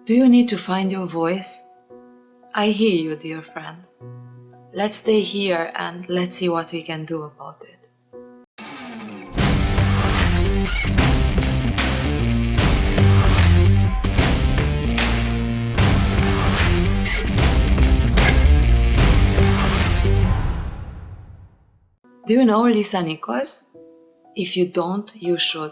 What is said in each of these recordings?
Do you need to find your voice? I hear you, dear friend. Let's stay here and let's see what we can do about it. Do you know Lisa Nichols? If you don't, you should.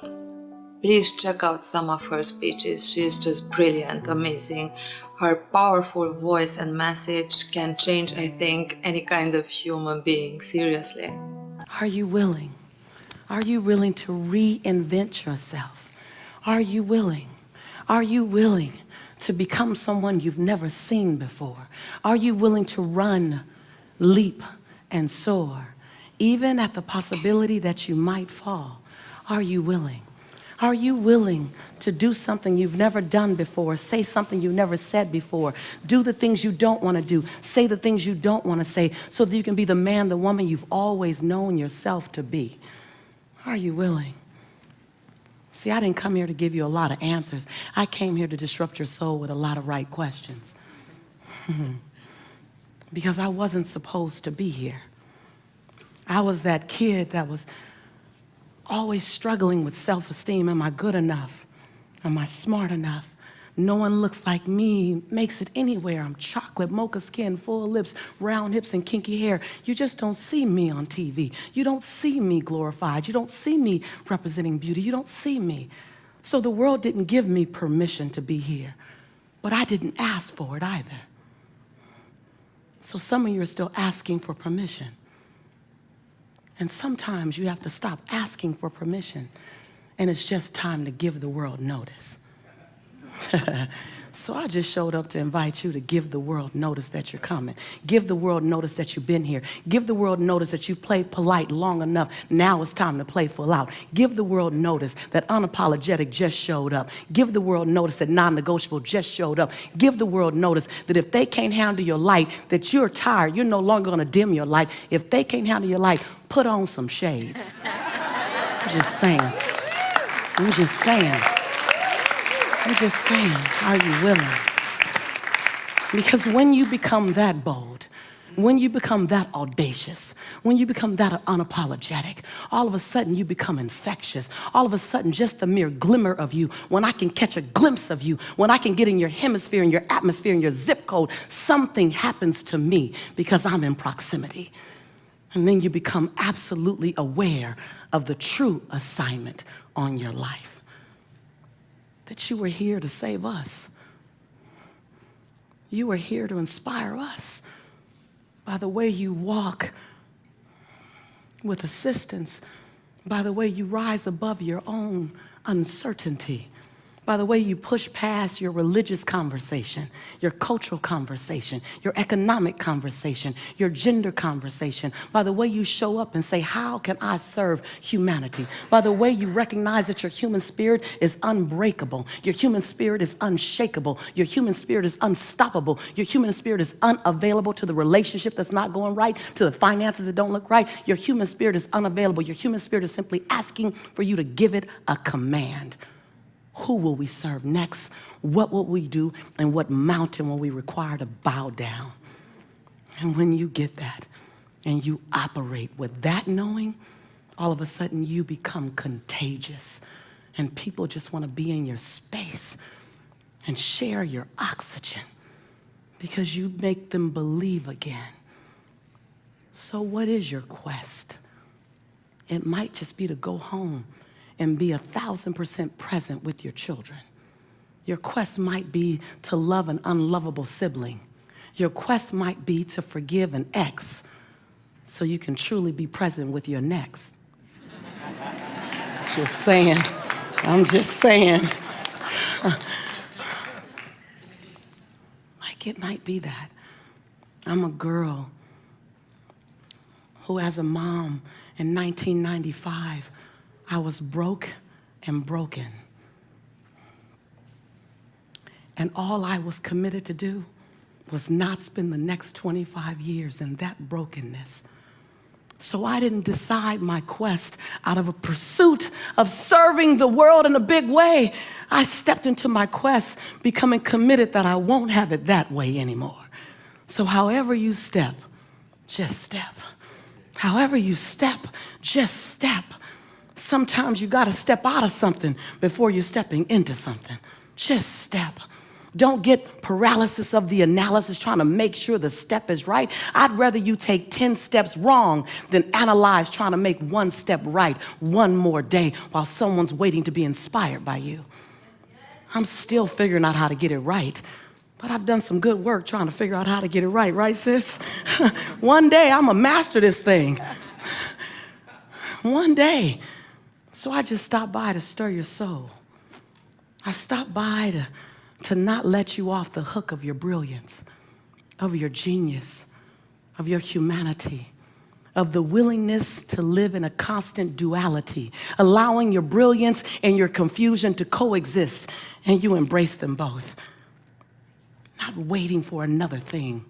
Please check out some of her speeches. She's just brilliant, amazing. Her powerful voice and message can change, I think, any kind of human being, seriously. Are you willing? Are you willing to reinvent yourself? Are you willing? Are you willing to become someone you've never seen before? Are you willing to run, leap, and soar, even at the possibility that you might fall? Are you willing? Are you willing to do something you've never done before, say something you've never said before, do the things you don't want to do, say the things you don't want to say, so that you can be the man, the woman you've always known yourself to be? Are you willing? See, I didn't come here to give you a lot of answers. I came here to disrupt your soul with a lot of right questions. Because I wasn't supposed to be here. I was that kid that was always struggling with self-esteem. Am I good enough? Am I smart enough? No one looks like me, makes it anywhere. I'm chocolate, mocha skin, full lips, round hips, and kinky hair. You just don't see me on TV. You don't see me glorified. You don't see me representing beauty. You don't see me. So the world didn't give me permission to be here, but I didn't ask for it either. So some of you are still asking for permission. And sometimes you have to stop asking for permission, and it's just time to give the world notice. So I just showed up to invite you to give the world notice that you're coming. Give the world notice that you've been here. Give the world notice that you've played polite long enough. Now it's time to play full out. Give the world notice that unapologetic just showed up. Give the world notice that non-negotiable just showed up. Give the world notice that if they can't handle your light, that you're tired, you're no longer going to dim your light. If they can't handle your light, put on some shades. I'm just saying. I'm just saying. I'm just saying, are you willing? Because when you become that bold, when you become that audacious, when you become that unapologetic, all of a sudden you become infectious. All of a sudden, just the mere glimmer of you, when I can catch a glimpse of you, when I can get in your hemisphere, in your atmosphere, in your zip code, something happens to me because I'm in proximity. And then you become absolutely aware of the true assignment on your life. That you were here to save us. You were here to inspire us by the way you walk with assistance, by the way you rise above your own uncertainty, by the way you push past your religious conversation, your cultural conversation, your economic conversation, your gender conversation, by the way you show up and say, how can I serve humanity? By the way you recognize that your human spirit is unbreakable, your human spirit is unshakable, your human spirit is unstoppable, your human spirit is unavailable to the relationship that's not going right, to the finances that don't look right. Your human spirit is unavailable. Your human spirit is simply asking for you to give it a command. Who will we serve next? What will we do? And what mountain will we require to bow down? And when you get that and you operate with that knowing, all of a sudden you become contagious. And people just want to be in your space and share your oxygen because you make them believe again. So what is your quest? It might just be to go home and be 1,000% present with your children. Your quest might be to love an unlovable sibling. Your quest might be to forgive an ex so you can truly be present with your next. Just saying. I'm just saying. Like it might be that. I'm a girl who, as a mom in 1995, I was broke and broken. And all I was committed to do was not spend the next 25 years in that brokenness. So I didn't decide my quest out of a pursuit of serving the world in a big way. I stepped into my quest becoming committed that I won't have it that way anymore. So however you step, just step. However you step, just step. Sometimes you got to step out of something before you're stepping into something. Just step. Don't get paralysis of the analysis trying to make sure the step is right. I'd rather you take 10 steps wrong than analyze trying to make one step right one more day while someone's waiting to be inspired by you. I'm still figuring out how to get it right, but I've done some good work trying to figure out how to get it right, sis? One day I'm gonna master this thing. One day. So I just stopped by to stir your soul. I stopped by to not let you off the hook of your brilliance, of your genius, of your humanity, of the willingness to live in a constant duality, allowing your brilliance and your confusion to coexist, and you embrace them both. Not waiting for another thing,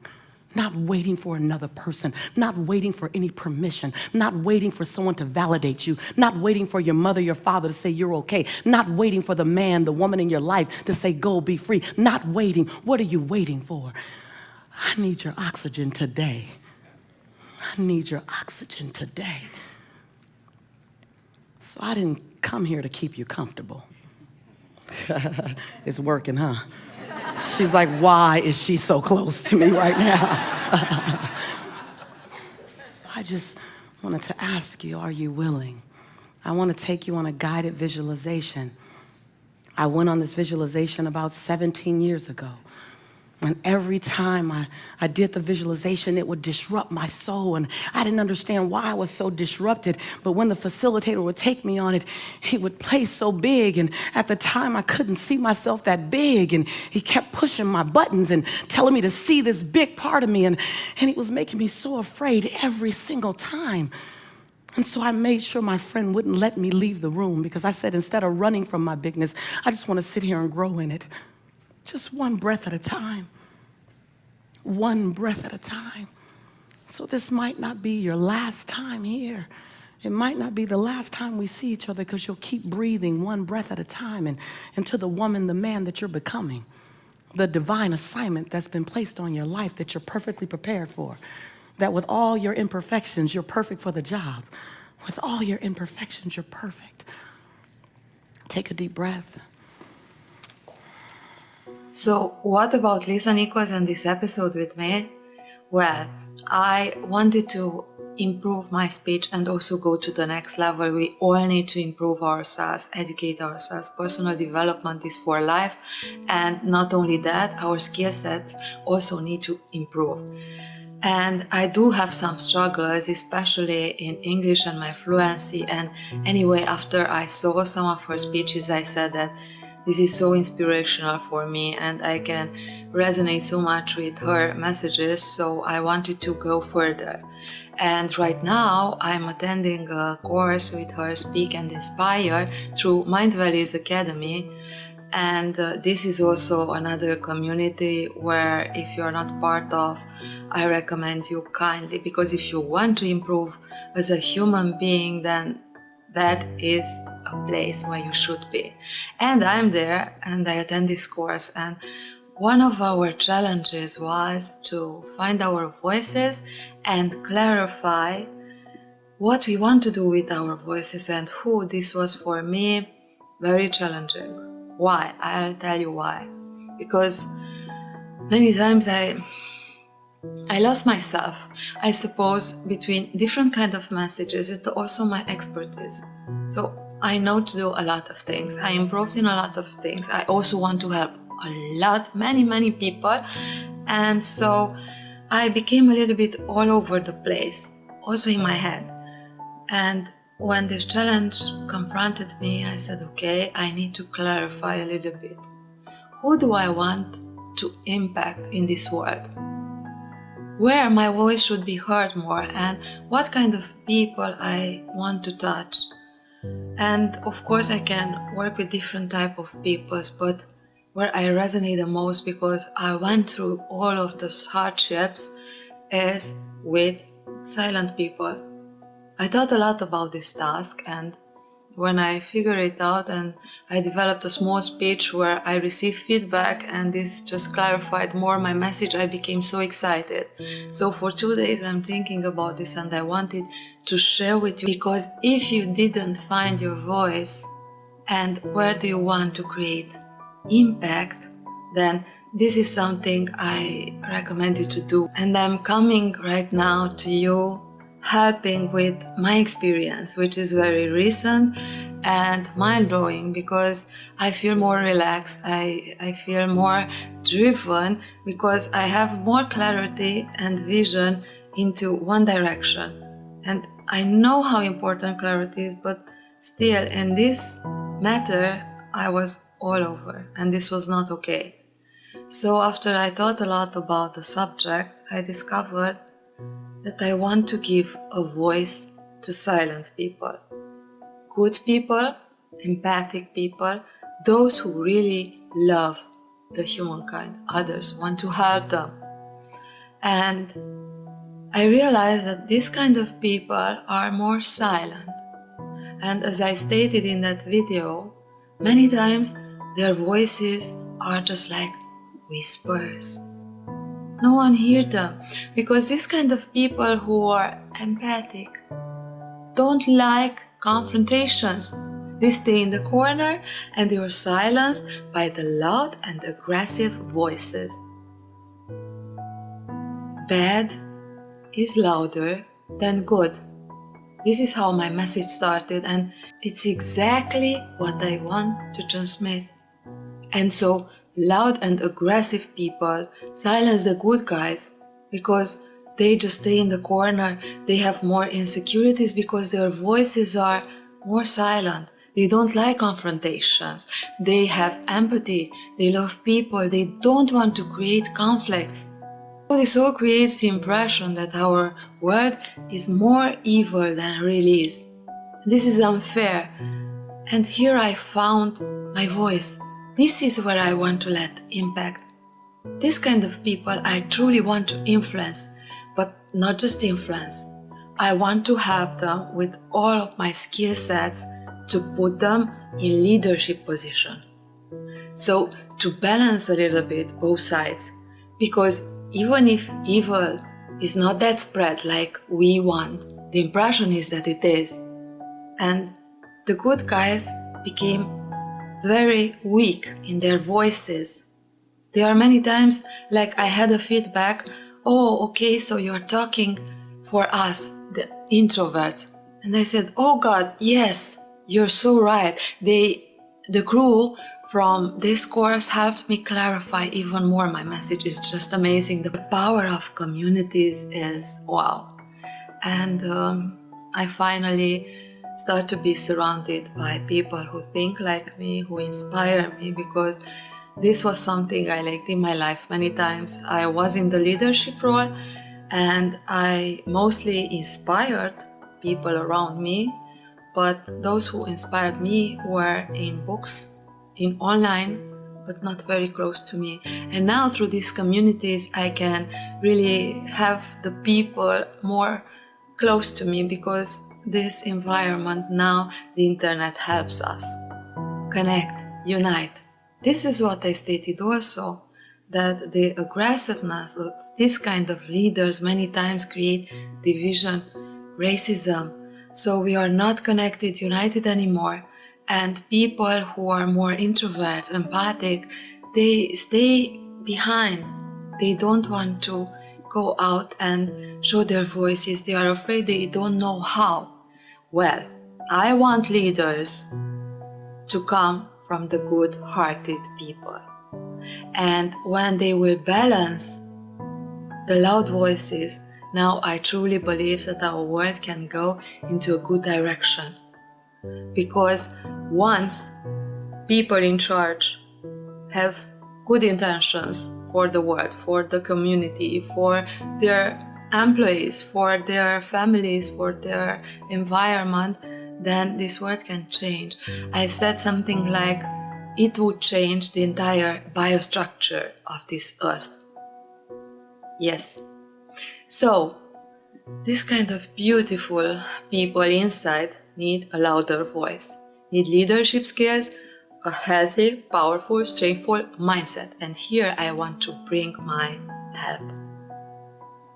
not waiting for another person, not waiting for any permission, not waiting for someone to validate you, not waiting for your mother, your father to say you're okay, not waiting for the man, the woman in your life to say go, be free, not waiting. What are you waiting for? I need your oxygen today. I need your oxygen today. So I didn't come here to keep you comfortable. It's working, huh? She's like, why is she so close to me right now? So I just wanted to ask you, are you willing? I want to take you on a guided visualization. I went on this visualization about 17 years ago. And every time I did the visualization, it would disrupt my soul. And I didn't understand why I was so disrupted. But when the facilitator would take me on it, he would play so big. And at the time, I couldn't see myself that big. And he kept pushing my buttons and telling me to see this big part of me. And he was making me so afraid every single time. And so I made sure my friend wouldn't let me leave the room, because I said, instead of running from my bigness, I just want to sit here and grow in it. Just one breath at a time. One breath at a time. So this might not be your last time here. It might not be the last time we see each other, because you'll keep breathing one breath at a time and into the woman, the man that you're becoming, the divine assignment that's been placed on your life that you're perfectly prepared for, that with all your imperfections, you're perfect for the job. With all your imperfections, you're perfect. Take a deep breath. So what about Lisa Nichols and this episode with me? Well, I wanted to improve my speech and also go to the next level. We all need to improve ourselves, educate ourselves. Personal development is for life. And not only that, our skill sets also need to improve. And I do have some struggles, especially in English and my fluency. And anyway, after I saw some of her speeches, I said that this is so inspirational for me and I can resonate so much with her messages, so I wanted to go further. And right now I'm attending a course with her, Speak and Inspire, through Mindvalley's Academy. And this is also another community where, if you're not part of, I recommend you kindly, because if you want to improve as a human being, then that is a place where you should be. And I'm there and I attend this course, and one of our challenges was to find our voices and clarify what we want to do with our voices and who. This was for me very challenging. Why? I'll tell you why. Because many times I lost myself, I suppose, between different kind of messages and also my expertise. So I know to do a lot of things. I improved in a lot of things. I also want to help a lot, many people. And so I became a little bit all over the place, also in my head. And when this challenge confronted me, I said, okay, I need to clarify a little bit. Who do I want to impact in this world? Where my voice should be heard more, and what kind of people I want to touch. And of course I can work with different type of peoples, but where I resonate the most, because I went through all of those hardships, is with silent people. I thought a lot about this task, and when I figured it out and I developed a small speech where I received feedback and this just clarified more my message, I became so excited. So for 2 days I'm thinking about this and I wanted to share with you, because if you didn't find your voice and where do you want to create impact, then this is something I recommend you to do. And I'm coming right now to you helping with my experience, which is very recent and mind-blowing, because I feel more relaxed, I feel more driven, because I have more clarity and vision into one direction. And I know how important clarity is, but still in this matter I was all over, and this was not okay. So after I thought a lot about the subject, I discovered that I want to give a voice to silent people. Good people, empathic people, those who really love the humankind, others, want to help them. And I realized that this kind of people are more silent. And as I stated in that video, many times their voices are just like whispers. No one hears them, because this kind of people who are empathic don't like confrontations. They stay in the corner and they are silenced by the loud and aggressive voices. Bad is louder than good. This is how my message started, and it's exactly what I want to transmit. And so loud and aggressive people silence the good guys because they just stay in the corner. They have more insecurities because their voices are more silent. They don't like confrontations. They have empathy. They love people. They don't want to create conflicts. So this all creates the impression that our world is more evil than it really is. This is unfair. And here I found my voice. This is where I want to let impact. This kind of people I truly want to influence, but not just influence. I want to help them with all of my skill sets to put them in leadership position. So to balance a little bit both sides, because even if evil is not that spread like we want, the impression is that it is. And the good guys became very weak in their voices. There are many times like I had a feedback, oh, okay, so you're talking for us, the introverts. And I said, oh God, yes, you're so right. The crew from this course helped me clarify even more my message. Is just amazing. The power of communities is wow. And I finally start to be surrounded by people who think like me, who inspire me, because this was something I lacked in my life many times. I was in the leadership role and I mostly inspired people around me, but those who inspired me were in books, in online, but not very close to me. And now through these communities I can really have the people more close to me, because this environment now, the internet helps us connect, unite. This is what I stated also, that the aggressiveness of this kind of leaders many times create division, racism. So we are not connected, united anymore. And people who are more introvert, empathic, they stay behind. They don't want to go out and show their voices. They are afraid, they don't know how. Well, I want leaders to come from the good-hearted people. And when they will balance the loud voices, now I truly believe that our world can go into a good direction. Because once people in charge have good intentions for the world, for the community, for their employees, for their families, for their environment, then this world can change. I said something like, it would change the entire biostructure of this earth. Yes. So, This kind of beautiful people inside need a louder voice, need leadership skills, a healthy, powerful, strengthful mindset. And here I want to bring my help.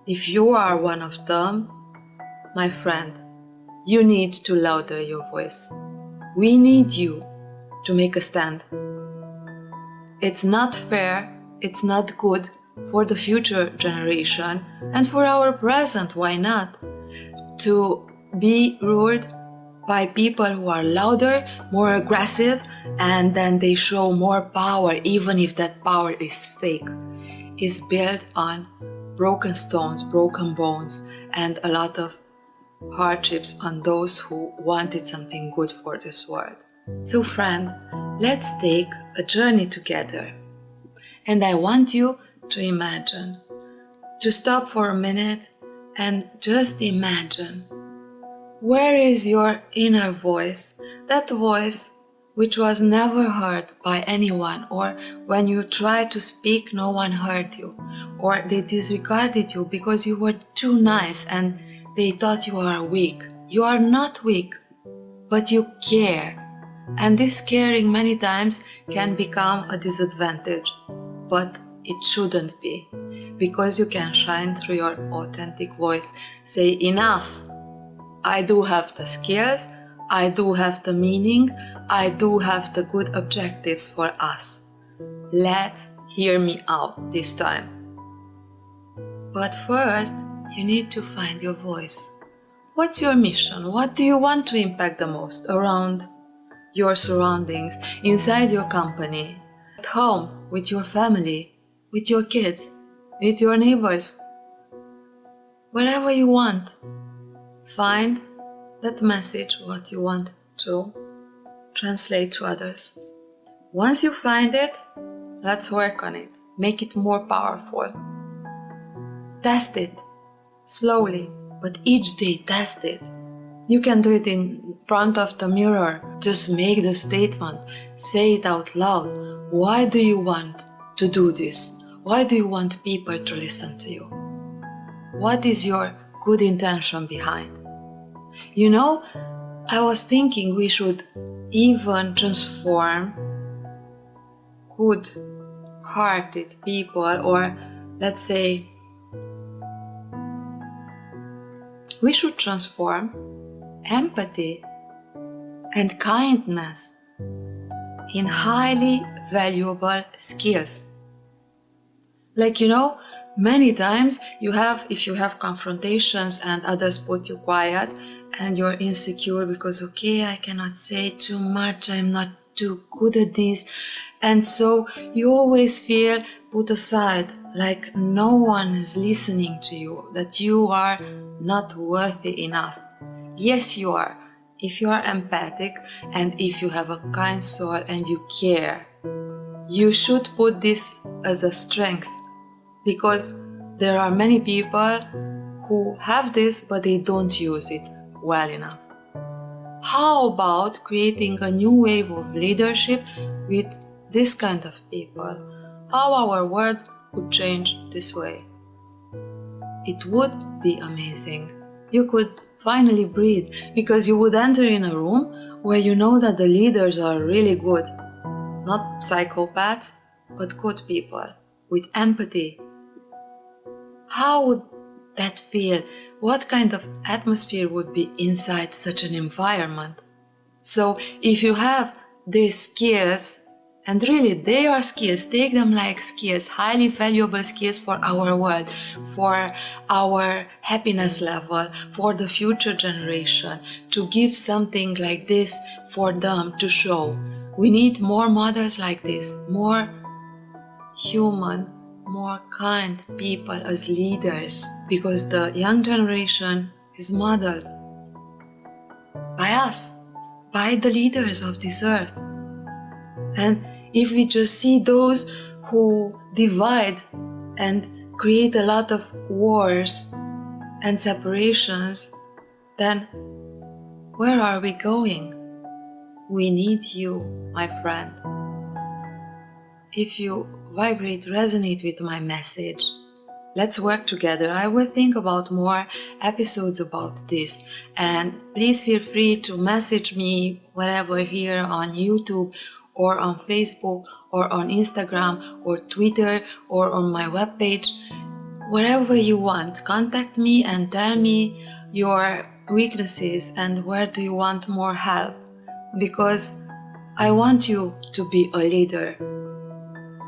If you are one of them, my friend, you need to louder your voice. We need you to make a stand. It's not fair, it's not good for the future generation and for our present, why not, to be ruled by people who are louder, more aggressive, and then they show more power, even if that power is fake, is built on broken stones, broken bones, and a lot of hardships on those who wanted something good for this world. So friend, let's take a journey together. And I want you to imagine, to stop for a minute and just imagine, where is your inner voice, that voice which was never heard by anyone, or when you tried to speak no one heard you, or they disregarded you because you were too nice and they thought you are weak. You are not weak, but you care. And this caring many times can become a disadvantage, but it shouldn't be, because you can shine through your authentic voice. Say, enough, I do have the skills, I do have the meaning, I do have the good objectives for us. Let's hear me out this time. But first, you need to find your voice. What's your mission? What do you want to impact the most around your surroundings, inside your company, at home, with your family, with your kids, with your neighbors? Wherever you want, find that message, what you want to translate to others. Once you find it, let's work on it. Make it more powerful. Test it slowly, but each day test it. You can do it in front of the mirror. Just make the statement. Say it out loud. Why do you want to do this? Why do you want people to listen to you? What is your good intention behind? You know, I was thinking we should even transform good-hearted people, or let's say, we should transform empathy and kindness in highly valuable skills. Like, many times if you have confrontations and others put you quiet and you're insecure because, okay, I cannot say too much, I'm not too good at this. And so you always feel put aside, like no one is listening to you, that you are not worthy enough. Yes, you are. If you are empathic and if you have a kind soul and you care, you should put this as a strength, because there are many people who have this but they don't use it well enough. How about creating a new wave of leadership with this kind of people? How our world could change this way? It would be amazing. You could finally breathe, because you would enter in a room where you know that the leaders are really good, not psychopaths, but good people with empathy. How would that feel? What kind of atmosphere would be inside such an environment? So if you have these skills, and really they are skills, take them like skills, highly valuable skills for our world, for our happiness level, for the future generation, to give something like this for them to show. We need more models like this, more human, more kind people as leaders, because the young generation is modeled by us, by the leaders of this earth. And if we just see those who divide and create a lot of wars and separations, then where are we going? We need you, my friend. If you resonate with my message, Let's work together. I will think about more episodes about this. And please feel free to message me wherever here on YouTube or on Facebook or on Instagram or Twitter or on my webpage. Wherever you want, contact me and tell me your weaknesses and where do you want more help. Because I want you to be a leader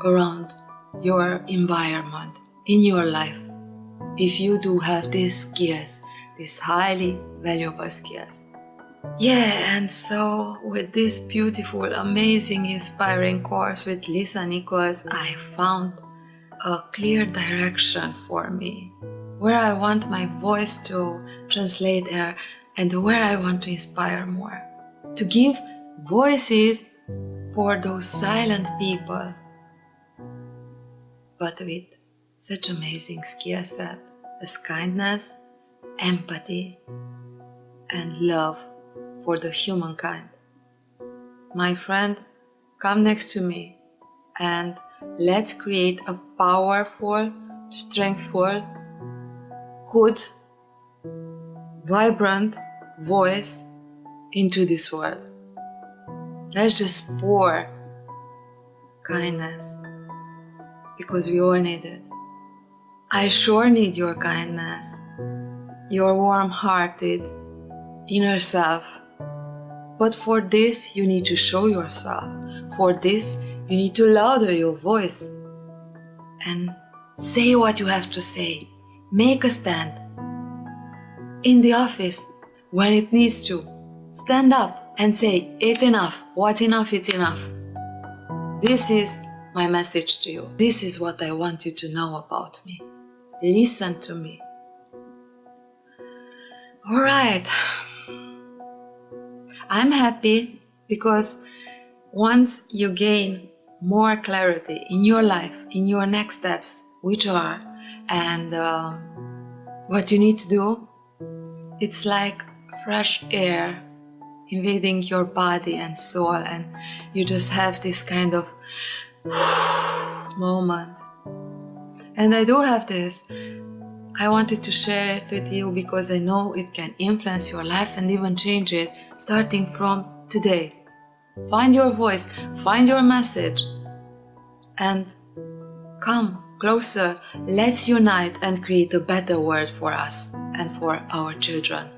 around your environment, in your life, if you do have these skills, these highly valuable skills. Yeah, and so with this beautiful, amazing, inspiring course with Lisa Nichols, I found a clear direction for me, where I want my voice to translate there and where I want to inspire more, to give voices for those silent people, but with such amazing skill set as kindness, empathy, and love for the humankind. My friend, come next to me and let's create a powerful, strengthful, good, vibrant voice into this world. Let's just pour kindness, because we all need it. I sure need your kindness, your warm-hearted inner self. But for this, you need to show yourself. For this, you need to louder your voice and say what you have to say. Make a stand. In the office, when it needs to, stand up and say, it's enough. What's enough, it's enough. This is my message to you. This is what I want you to know about me. Listen to me. All right. I'm happy because once you gain more clarity in your life, in your next steps, which are, and what you need to do, it's like fresh air invading your body and soul, and you just have this kind of moment. And I do have this. I wanted to share it with you because I know it can influence your life and even change it starting from today. Find your voice, find your message, and come closer. Let's unite and create a better world for us and for our children.